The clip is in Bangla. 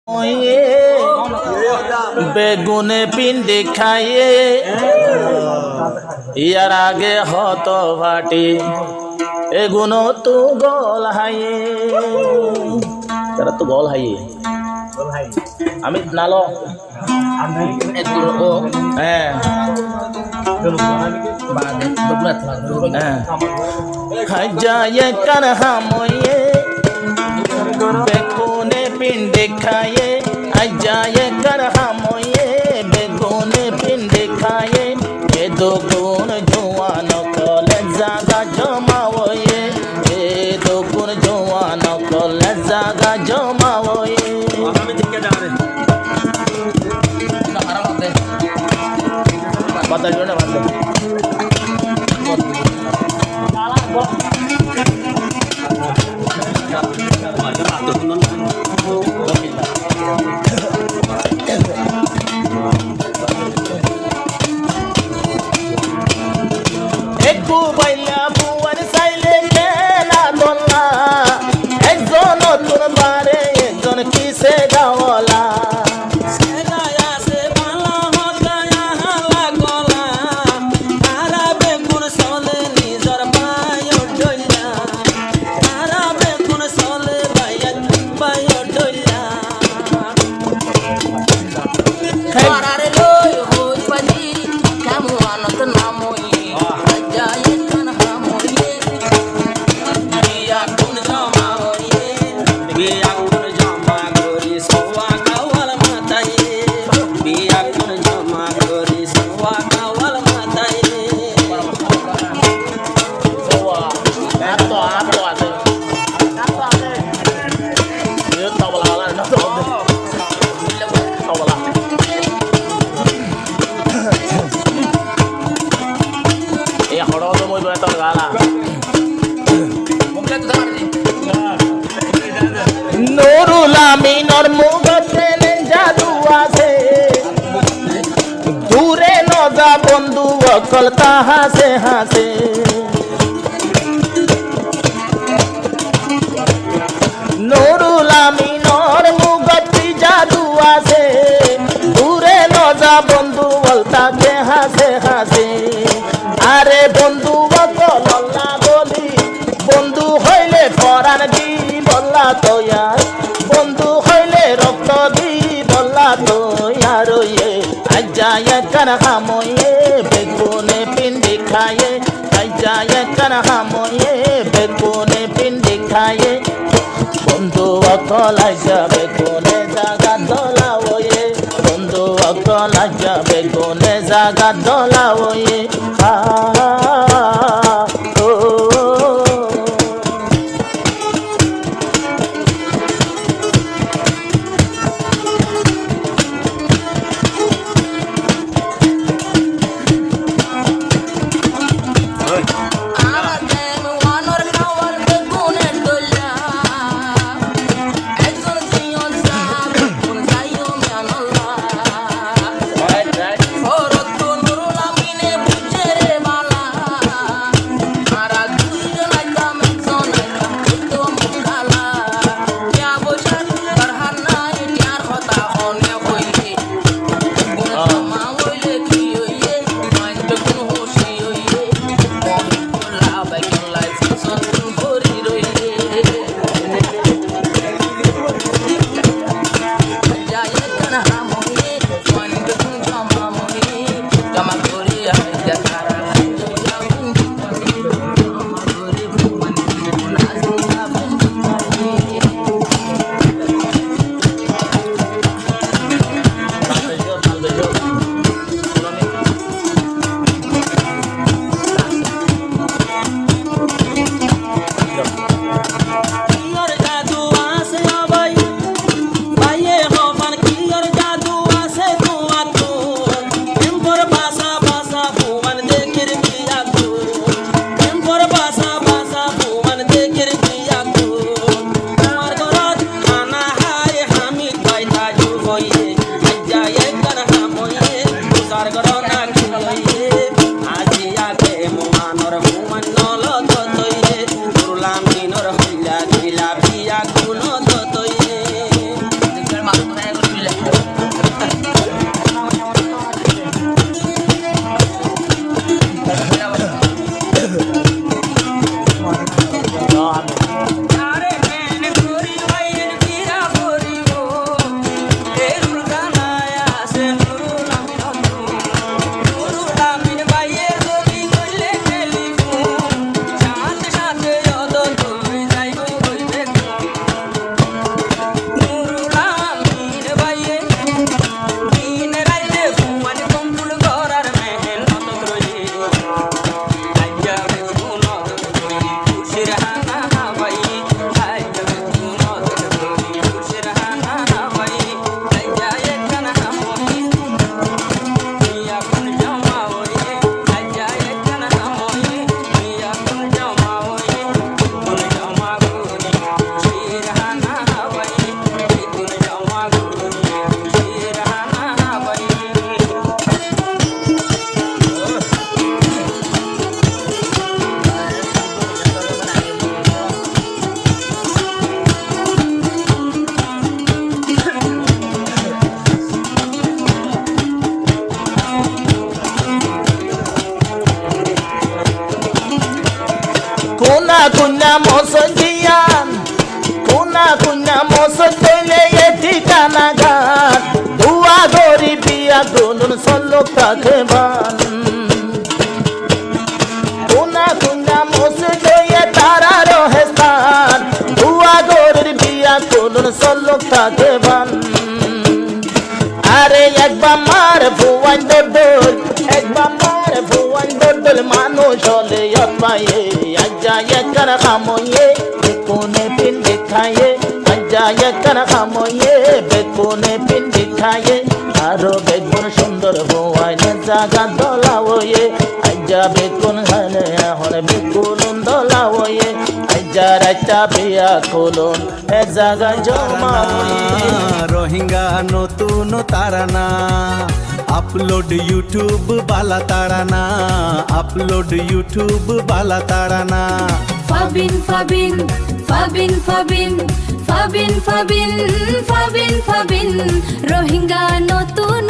ওয়ে বেগুনে পিণ্ডি খাইয়ে ইয়ার আগে হত ভাটি এগুনো তু গল হাইয়ে তারা তো গল হাইয়ে আমি নালো হ্যাঁ হাই যায় কার হাময়ে বেগুনে পিণ্ডি খাইয়ে হাই যায় কার হাময়ে বেগুনে পিণ্ডি খাইয়ে এ দুগুণ জোয়ান কলে জাগা জমাওয়ে এ দুগুণ জোয়ান কলে জাগা জমাওয়ে বাতা জোনে বাতা একু বাইলা বুয়ার সাইলে কেনা দোলা একজন নতুন বারে একজন কিসে গাওয়ালা নুরুল আমিনর মুখে জাদু আছে দূরে নজা বন্ধু অকল হাসে হাসে নুরুল আমিনর মুখে জাদু আছে দূরে নজা বন্ধু বলতাকে হাসে হাসে আরে বন্ধু অকল না বলি বন্ধু হইলে পরাণ দি বল্লা তোয়ার বন্ধু হইলে রক্ত দি বল্লা তোয়ার আজায় কান হাময়ে বেগুনে পিণ্ডি খায়ে আজায় কান হাময়ে বেগুনে পিণ্ডি খায়ে বন্ধু অকল যাবে কোনে জাগা দোলা ওয়ে বন্ধু অকল যাবে কোনে জাগা দোলা way Oro tu nuru la mine bujere mala কুন্না মসজিয়ান কুন্না মসজিদ কইলে এ ঠিকানা ঘাট দুয়া গরি বিয়া গুনুন সল্লুক থাকে বান কুন্না মসজিদ এ তারা রহে স্থান দুয়া গরির বিয়া গুনুন সল্লুক থাকে বান আরে একবার মার ভুয়ান দোল একবার মার ভুয়ান দোল মানুষ হলে অপায়ে আজ্জা একখানা খাময়ে বেকুনে পিন্ডি খায়ে আজ্জা একখানা খাময়ে বেকুনে পিন্ডি খায়ে আরো বেগুন সুন্দর ভুয়াইনে জাগা দলাওয়ে আজ্জা বেগুন খানে এখন বেগুন দলাওয়ে আজ্জা রাইতা বিয়া কুলুন এ জাগা জমাওয়ে রোহিঙ্গা নতুন তারানা আপলোড ইউটিউব বালা তারানা আপলোড ইউটিউব বালা তারানা ফাবিন ফাবিন ফাবিন ফাবিন ফাবিন ফাবিন ফাবিন ফাবিন রোহিঙ্গা নতুন